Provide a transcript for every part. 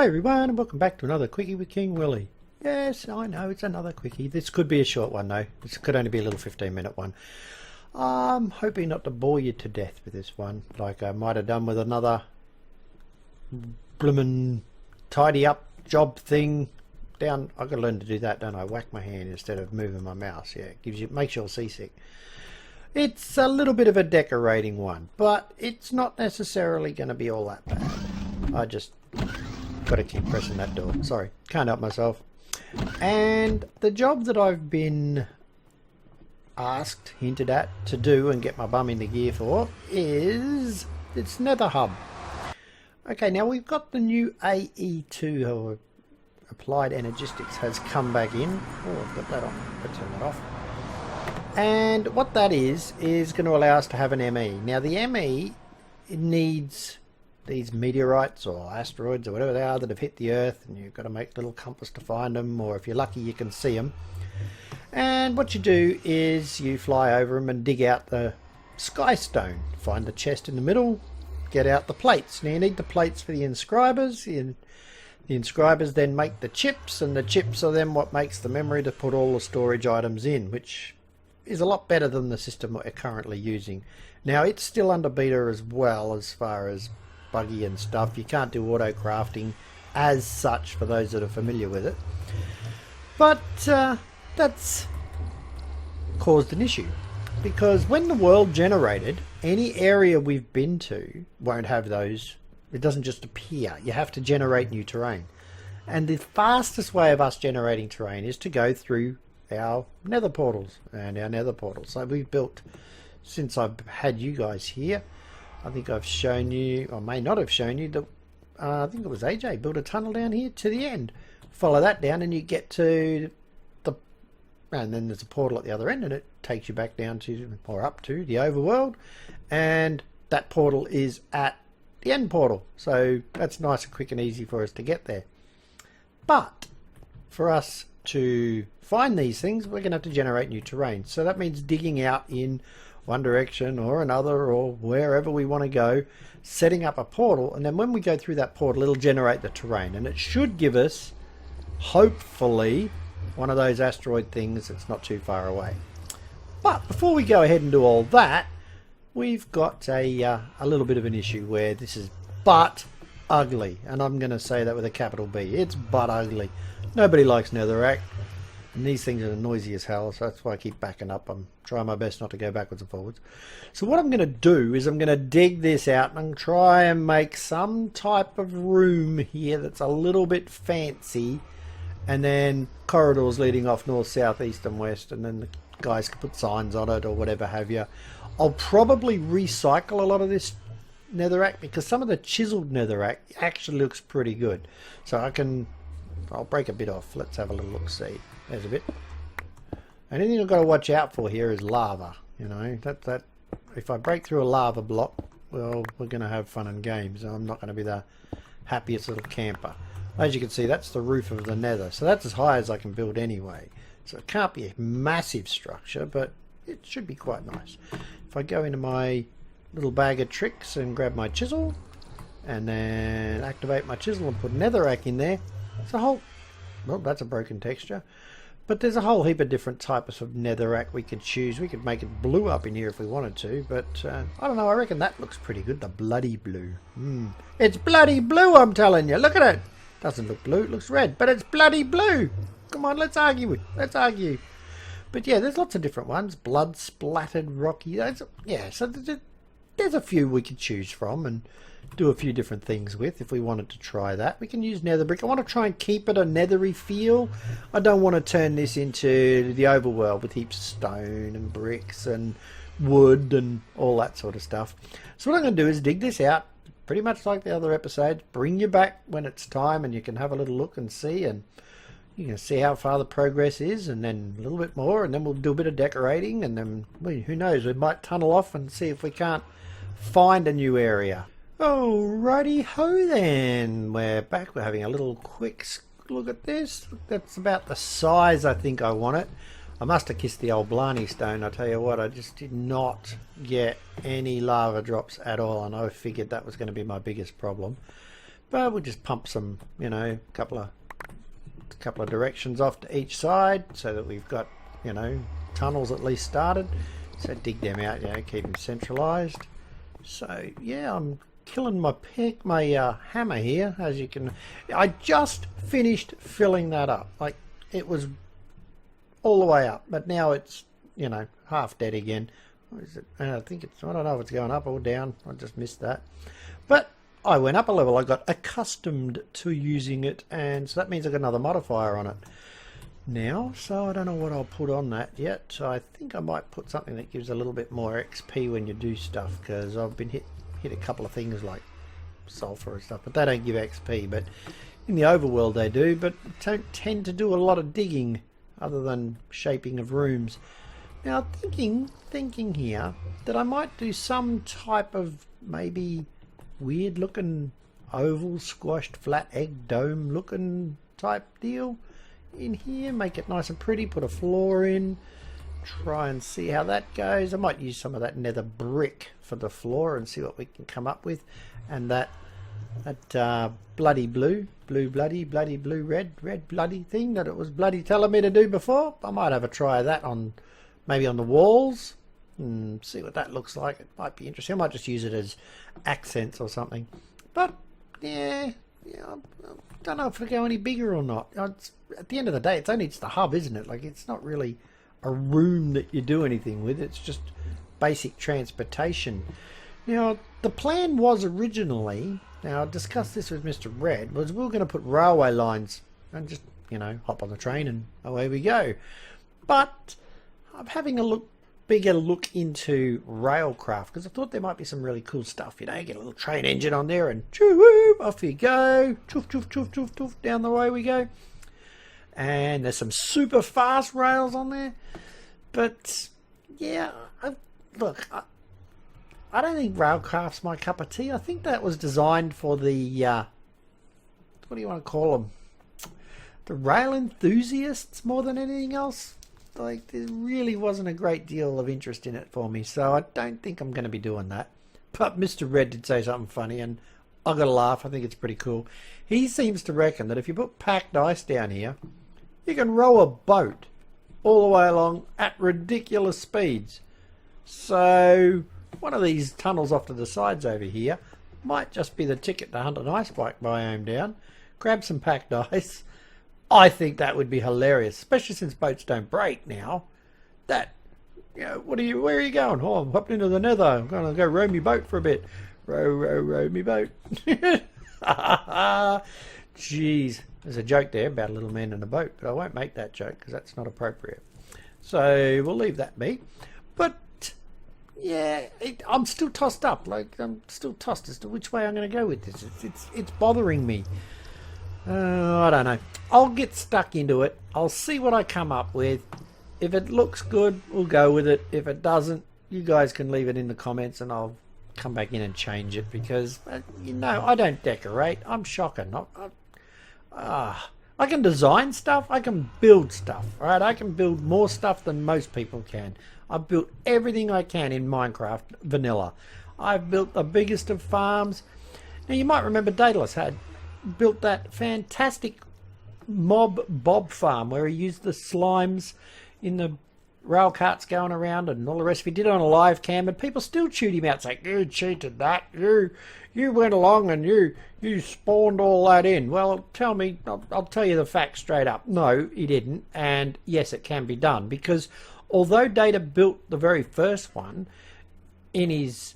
Hi everyone, and welcome back to another Quickie with King Willy. Yes, I know it's another Quickie. This could be a short one though. This could only be a little 15-minute one. I'm hoping not to bore you to death with this one, like I might have done with another bloomin' tidy up job thing. Down, I've got to learn to do that, don't I? Whack my hand instead of moving my mouse. Yeah, it makes you all seasick. It's a little bit of a decorating one, but it's not necessarily going to be all that bad. I just got to keep pressing that door. Sorry, can't help myself. And the job that I've been asked, hinted at to do and get my bum into gear for is it's Nether Hub. Okay, now we've got the new AE2 or Applied Energistics has come back in. Oh, I've got that on. Let's turn that off. And what that is going to allow us to have an ME. Now the ME, it needs these meteorites or asteroids or whatever they are that have hit the Earth, and you've got to make a little compass to find them, or if you're lucky you can see them. And what you do is you fly over them and dig out the sky stone, find the chest in the middle, get out the plates. Now you need the plates for the inscribers. The inscribers then make the chips, and the chips are then what makes the memory to put all the storage items in, which is a lot better than the system we're currently using. Now it's still under beta as well, as far as buggy and stuff. You can't do auto crafting as such for those that are familiar with it, but that's caused an issue, because when the world generated, any area we've been to won't have those. It doesn't just appear. You have to generate new terrain, and the fastest way of us generating terrain is to go through our nether portals and our nether portals. So we've built, since I've had you guys here, I think I've shown you, or may not have shown you, that I think it was AJ built a tunnel down here to the end. Follow that down and you get to the, and then there's a portal at the other end, and it takes you back down to, or up to, the overworld, and that portal is at the end portal. So that's nice and quick and easy for us to get there. But for us to find these things, we're going to have to generate new terrain. So that means digging out in one direction or another, or wherever we want to go, setting up a portal, and then when we go through that portal it'll generate the terrain, and it should give us hopefully one of those asteroid things that's not too far away. But before we go ahead and do all that, we've got a little bit of an issue where this is but ugly, and I'm going to say that with a capital B. It's but ugly. Nobody likes netherrack, and these things are noisy as hell, so that's why I keep backing up. I'm trying my best not to go backwards and forwards. So what I'm going to do is I'm going to dig this out and try and make some type of room here that's a little bit fancy, and then corridors leading off north, south, east and west, and then the guys can put signs on it or whatever have you. I'll probably recycle a lot of this netherrack, because some of the chiseled netherrack actually looks pretty good. So I'll break a bit off. Let's have a little look see. There's a bit. Anything I've got to watch out for here is lava. You know, that if I break through a lava block, well, we're going to have fun and games. I'm not going to be the happiest little camper. As you can see, that's the roof of the nether. So that's as high as I can build anyway. So it can't be a massive structure, but it should be quite nice. If I go into my little bag of tricks and grab my chisel, and then activate my chisel and put netherrack in there, it's a whole, well, that's a broken texture, but there's a whole heap of different types of netherrack we could choose. We could make it blue up in here if we wanted to, but I don't know, I reckon that looks pretty good, the bloody blue. It's bloody blue, I'm telling you. Look at it. Doesn't look blue, it looks red, but it's bloody blue. Come on, let's argue. But yeah, there's lots of different ones. Blood splattered rocky. Yeah, so there's a few we could choose from and do a few different things with if we wanted to try that. We can use nether brick. I want to try and keep it a nethery feel. I don't want to turn this into the overworld with heaps of stone and bricks and wood and all that sort of stuff. So what I'm going to do is dig this out, pretty much like the other episodes. Bring you back when it's time and you can have a little look and see, and you can see how far the progress is, and then a little bit more, and then we'll do a bit of decorating, and then, well, who knows, we might tunnel off and see if we can't find a new area. Alrighty ho then, we're back. We're having a little quick look at this. That's about the size I think I want it. I must have kissed the old Blarney stone. I tell you what, I just did not get any lava drops at all, and I figured that was going to be my biggest problem. But we'll just pump some, you know, couple of directions off to each side so that we've got, you know, tunnels at least started. So dig them out, you know, keep them centralized. So yeah, I'm killing my hammer here, as you can. I just finished filling that up. Like, it was all the way up, but now it's, you know, half dead again. What is it? I think it's, I don't know if it's going up or down. I just missed that. But I went up a level. I got accustomed to using it, and so that means I got another modifier on it now. So I don't know what I'll put on that yet. So I think I might put something that gives a little bit more XP when you do stuff, because I've been hit a couple of things like sulfur and stuff, but they don't give XP. But in the overworld they do, but don't tend to do a lot of digging other than shaping of rooms. Now thinking here that I might do some type of maybe weird looking oval squashed flat egg dome looking type deal in here, make it nice and pretty, put a floor in, try and see how that goes. I might use some of that nether brick for the floor and see what we can come up with. And that bloody blue bloody blue red bloody thing that it was bloody telling me to do before, I might have a try of that on, maybe on the walls, and see what that looks like. It might be interesting. I might just use it as accents or something. But yeah, I don't know if it'll go any bigger or not. At the end of the day, it's the hub, isn't it? Like, it's not really a room that you do anything with. It's just basic transportation. Now, the plan was originally, now I discussed this with Mr. Red, was we were going to put railway lines and just, you know, hop on the train and away we go. But I'm having a bigger look into railcraft, because I thought there might be some really cool stuff. You know, get a little train engine on there and choo, off you go, choof choof choof choof choof, down the way we go. And there's some super fast rails on there. But yeah, look, I don't think railcraft's my cup of tea. I think that was designed for the what do you want to call them, the rail enthusiasts more than anything else. Like, there really wasn't a great deal of interest in it for me, so I don't think I'm going to be doing that. But Mr. Red did say something funny, and I got to laugh. I think it's pretty cool. He seems to reckon that if you put packed ice down here, you can row a boat all the way along at ridiculous speeds. So one of these tunnels off to the sides over here might just be the ticket to hunt an ice bike biome down, grab some packed ice. I think that would be hilarious, especially since boats don't break now. That, you know, where are you going? Oh, I'm hopping into the nether. I'm going to go row me boat for a bit. Row me boat. Jeez, there's a joke there about a little man in a boat, but I won't make that joke because that's not appropriate. So we'll leave that be. But yeah, I'm still tossed up. Like, I'm still tossed as to which way I'm going to go with this. It's bothering me. I don't know. I'll get stuck into it. I'll see what I come up with. If it looks good, we'll go with it. If it doesn't, you guys can leave it in the comments and I'll come back in and change it, because you know, I don't decorate. I'm shocking. I can design stuff. I can build stuff. All right, I can build more stuff than most people can. I've built everything I can in Minecraft vanilla. I've built the biggest of farms. Now, you might remember Daedalus had built that fantastic mob bob farm where he used the slimes in the rail carts going around and all the rest. He did it on a live cam, and people still chewed him out, saying, "You cheated that. You went along and you spawned all that in." Well, tell me, I'll tell you the facts straight up. No, he didn't. And yes, it can be done, because although Data built the very first one in his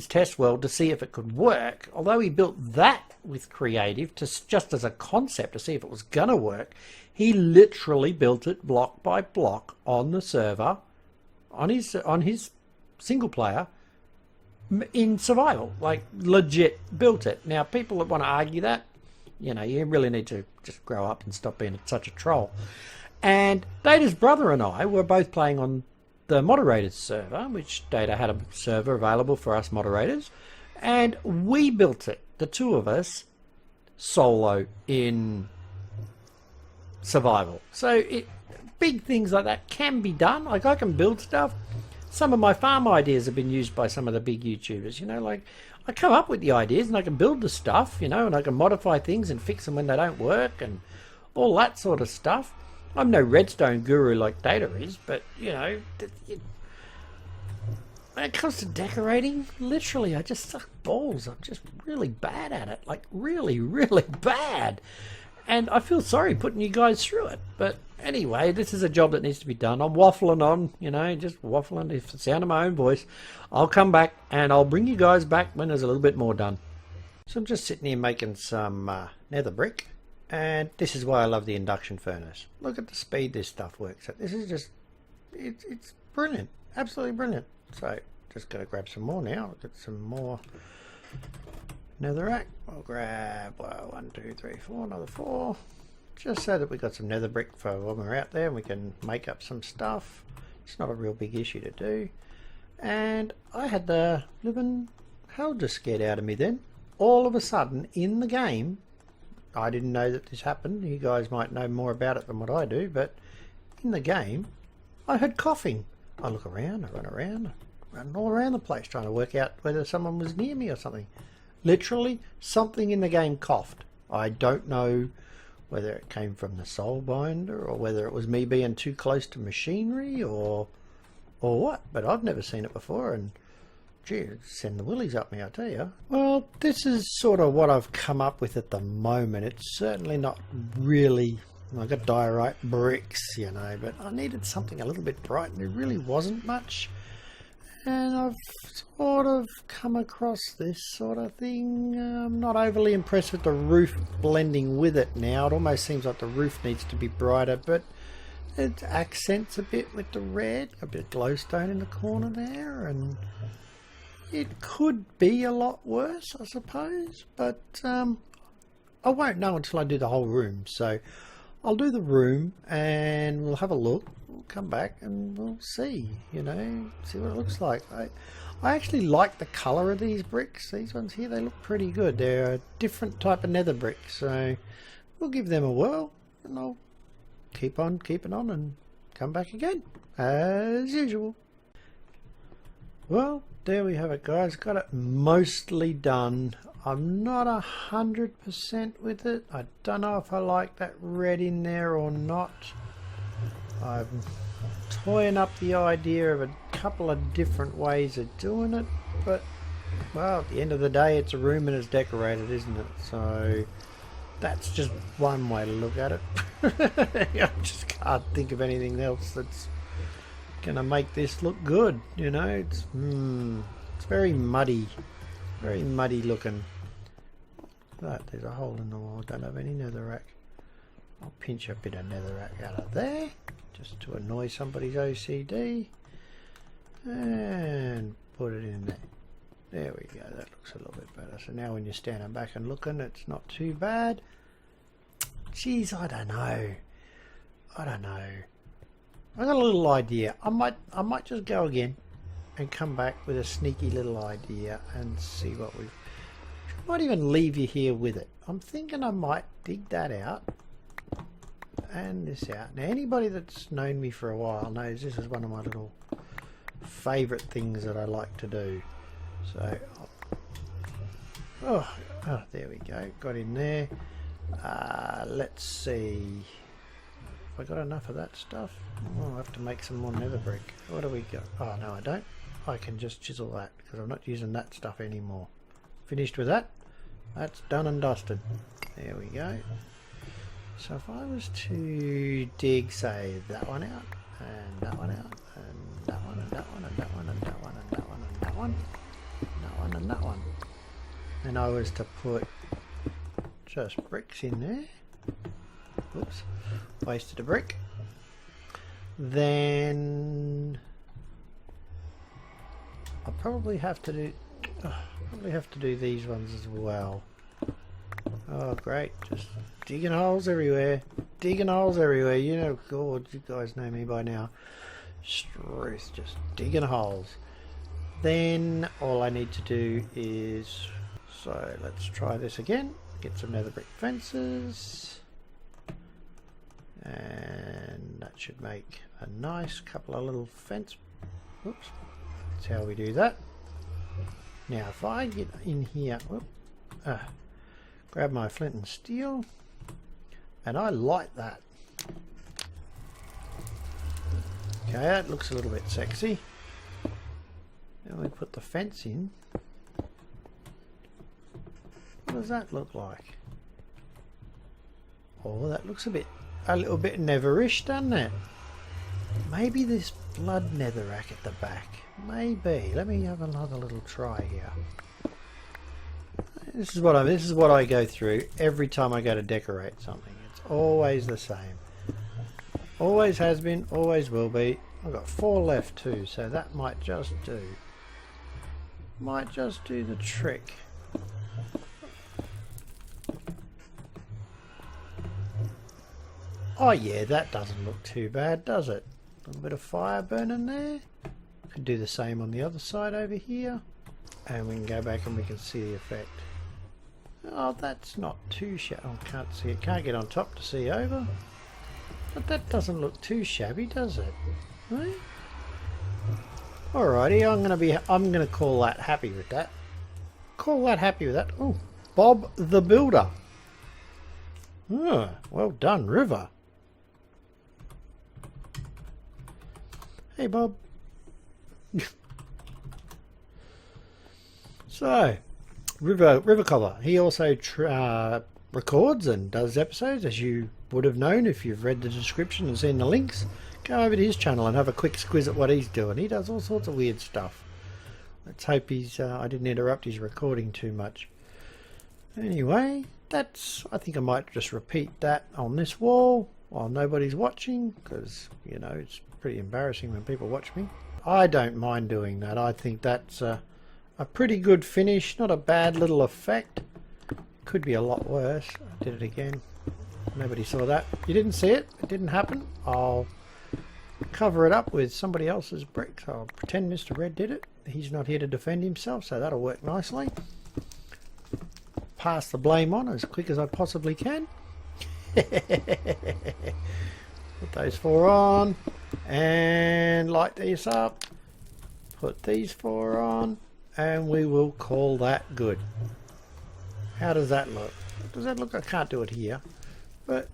test world to see if it could work, although he built that with creative just as a concept to see if it was gonna work, he literally built it block by block on the server, on his single player, in survival. Like, legit built it. Now, people that want to argue that, you know, you really need to just grow up and stop being such a troll. And Data's brother and I were both playing on the moderators server, which Data had a server available for us moderators, and we built it, the two of us, solo in survival. So big things like that can be done. Like, I can build stuff. Some of my farm ideas have been used by some of the big YouTubers. You know, like, I come up with the ideas and I can build the stuff, you know, and I can modify things and fix them when they don't work and all that sort of stuff. I'm no redstone guru like Data is, but, you know, when it comes to decorating, literally, I just suck balls. I'm just really bad at it. Like, really, really bad. And I feel sorry putting you guys through it. But anyway, this is a job that needs to be done. I'm waffling on, you know, just waffling. If the sound of my own voice, I'll come back and I'll bring you guys back when there's a little bit more done. So I'm just sitting here making some nether brick. And this is why I love the induction furnace. Look at the speed this stuff works at. This is just, it's brilliant. Absolutely brilliant. So, just got to grab some more now. I'll get some more netherrack. I'll grab 1, 2, 3, 4, another 4. Just so that we got some nether brick for when we're out there and we can make up some stuff. It's not a real big issue to do. And I had the living hell just scared out of me then. All of a sudden, in the game, I didn't know that this happened. You guys might know more about it than what I do, but in the game, I heard coughing. I look around, I run all around the place trying to work out whether someone was near me or something. Literally, something in the game coughed. I don't know whether it came from the soul binder or whether it was me being too close to machinery or what, but I've never seen it before, and gee, it'd send the willies up me, I tell you. Well, this is sort of what I've come up with at the moment. It's certainly not really, I got diorite bricks, you know, but I needed something a little bit bright and there really wasn't much. And I've sort of come across this sort of thing. I'm not overly impressed with the roof blending with it now. It almost seems like the roof needs to be brighter, but it accents a bit with the red. A bit of glowstone in the corner there, and it could be a lot worse, I suppose, but I won't know until I do the whole room. So I'll do the room and we'll have a look. We'll come back and we'll see, you know, see what it looks like. I actually like the colour of these bricks. These ones here, they look pretty good. They're a different type of nether brick, so we'll give them a whirl and I'll keep on keeping on and come back again as usual. Well, there we have it, guys. Got it mostly done. I'm not 100% with it. I don't know if I like that red in there or not. I'm toying up the idea of a couple of different ways of doing it, but well, at the end of the day, it's a room and it's decorated, isn't it? So that's just one way to look at it. I just can't think of anything else that's gonna make this look good, you know. It's very muddy looking. But there's a hole in the wall. Don't have any netherrack. I'll pinch a bit of netherrack out of there just to annoy somebody's OCD and put it in there. There we go. That looks a little bit better. So now when you're standing back and looking, it's not too bad. Geez, I don't know. I got a little idea. I might just go again and come back with a sneaky little idea and see what we might even leave you here with it. I'm thinking I might dig that out and this out. Now anybody that's known me for a while knows this is one of my little favourite things that I like to do. So oh, there we go, got in there. Let's see. Have I got enough of that stuff? Oh, I'll have to make some more nether brick. What do we got? Oh no, I don't. I can just chisel that because I'm not using that stuff anymore. Finished with that. That's done and dusted. There we go. So if I was to dig, say, that one out, and that one out, and that one, and that one, and that one, and that one, and that one, and that one, that one, and that one, and I was to put just bricks in there. Oops, wasted a brick. Then I'll probably have to do these ones as well. Oh great, just digging holes everywhere, digging holes everywhere. You know, God, you guys know me by now. Struth, just digging holes. Then all I need to do is, so let's try this again. Get some nether brick fences. And that should make a nice couple of little fence. Oops, that's how we do that. Now if I get in here, grab my flint and steel, and I light that. Okay, that looks a little bit sexy. Then we put the fence in. What does that look like? Oh, that looks a little bit netherish, doesn't it? Maybe this blood netherrack at the back. Maybe. Let me have another little try here. This is what I go through every time I go to decorate something. It's always the same. Always has been, always will be. I've got 4 left too, so that might just do. Might just do the trick. Oh yeah, that doesn't look too bad, does it? A little bit of fire burning there. Could do the same on the other side over here. And we can go back and we can see the effect. Oh, that's not too shabby. Oh, can't see it. Can't get on top to see over. But that doesn't look too shabby, does it? Right? Alrighty, I'm gonna call that happy with that. Call that happy with that. Oh, Bob the Builder. Oh, well done, River. Hey, Bob. So, River Cobbler. He also records and does episodes, as you would have known if you've read the description and seen the links. Go over to his channel and have a quick squiz at what he's doing. He does all sorts of weird stuff. Let's hope he's I didn't interrupt his recording too much. Anyway, I think I might just repeat that on this wall while nobody's watching, because you know it's pretty embarrassing when people watch me. I don't mind doing that. I think that's a pretty good finish, not a bad little effect. Could be a lot worse. I did it again. Nobody saw that. You didn't see it. It didn't happen. I'll cover it up with somebody else's bricks. I'll pretend Mr. Red did it. He's not here to defend himself, so that'll work nicely. Pass the blame on as quick as I possibly can. Put those 4 on and light these up. Put these 4 on and we will call that good. How does that look? Does that look? I can't do it here, but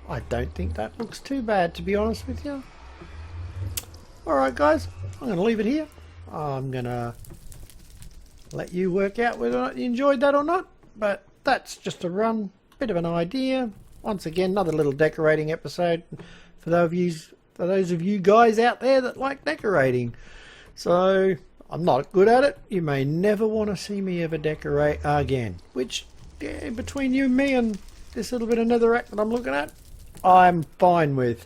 I don't think that looks too bad, to be honest with you. Alright guys, I'm going to leave it here. I'm going to let you work out whether or not you enjoyed that or not, but that's just a bit of an idea. Once again, another little decorating episode for those of you guys out there that like decorating. So I'm not good at it. You may never want to see me ever decorate again, which between you and me and this little bit of netherrack that I'm looking at, I'm fine with.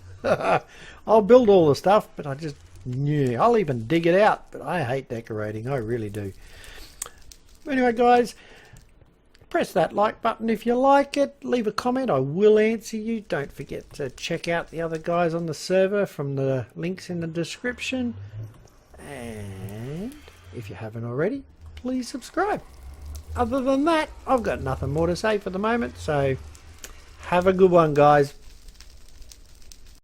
I'll build all the stuff, but I'll even dig it out, but I hate decorating. I really do. Anyway guys, press that like button if you like it. Leave a comment. I will answer you. Don't forget to check out the other guys on the server from the links in the description. And if you haven't already, please subscribe. Other than that, I've got nothing more to say for the moment. So have a good one, guys.